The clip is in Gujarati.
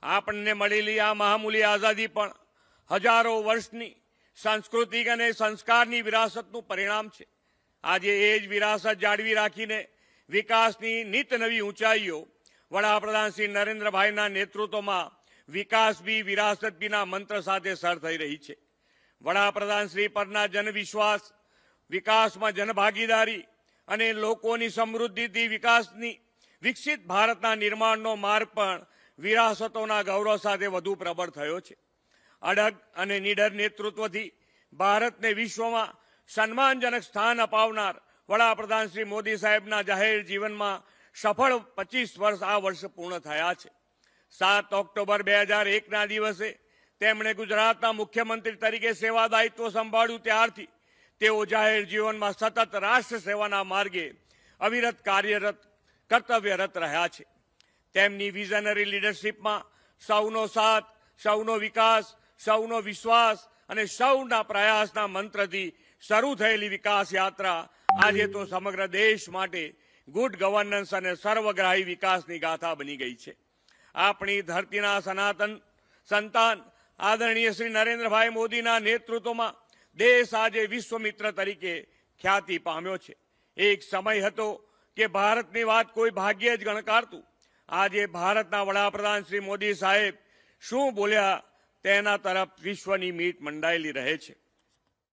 આપણને મળેલી આ મહામૂલી આઝાદી પણ હજારો વર્ષની સાંસ્કૃતિક અને સંસ્કારની વિરાસતનું પરિણામ છે। આજે એ જ વિરાસત જાળવી રાખીને વિકાસની નિત નવી ઊંચાઈઓ વડાપ્રધાન શ્રી નરેન્દ્રભાઈના નેતૃત્વમાં વિકાસ બી વિરાસત બીના મંત્ર સાથે સર થઈ રહી છે। વડાપ્રધાન શ્રી પરના જનવિશ્વાસ, વિકાસમાં જનભાગીદારી અને લોકોની સમૃદ્ધિથી વિકાસની વિકસિત ભારતના નિર્માણનો માર્ગ પણ વિરાસતોના ગૌરવ સાથે વધુ પ્રબળ થયો છે। અડગ અને નિડર નેતૃત્વથી ભારતને વિશ્વમાં સન્માનજનક સ્થાન અપાવનાર વડાપ્રધાન શ્રી મોદી સાહેબના જાહેર જીવનમાં સફળ 25 વર્ષ આ વર્ષ પૂર્ણ થયા છે। 7 ઓક્ટોબર 2001ના દિવસે તેમણે ગુજરાતના મુખ્યમંત્રી તરીકે સેવા દાયિત્વ સંભાળ્યું ત્યારથી તેઓ જાહેર જીવનમાં સતત રાષ્ટ્ર સેવાના માર્ગે અવિરત કાર્યરત કર્તવ્યરત રહ્યા છે। તેમની વિઝનરી લીડરશીપમાં સૌનો સાથ, સૌનો વિકાસ, સૌનો વિશ્વાસ અને સૌના પ્રયાસના મંત્રથી શરૂ થયેલી વિકાસ યાત્રા આજે તો સમગ્ર દેશ માટે ગુડ ગવર્નન્સ અને સર્વગ્રાહી વિકાસની ગાથા બની ગઈ છે। આપણી ધરતીના સનાતન સંતાન આદરણીય શ્રી નરેન્દ્રભાઈ મોદીના નેતૃત્વમાં દેશ આજે વિશ્વમિત્ર તરીકે ખ્યાતિ પામ્યો છે। એક સમય હતો કે ભારતની વાત કોઈ ભાગ્યે જ ગણકારતું। આજે ભારતના વડાપ્રધાન શ્રી મોદી સાહેબ શું બોલ્યા તેના તરફ વિશ્વની મીટ મંડાયેલી રહે છે।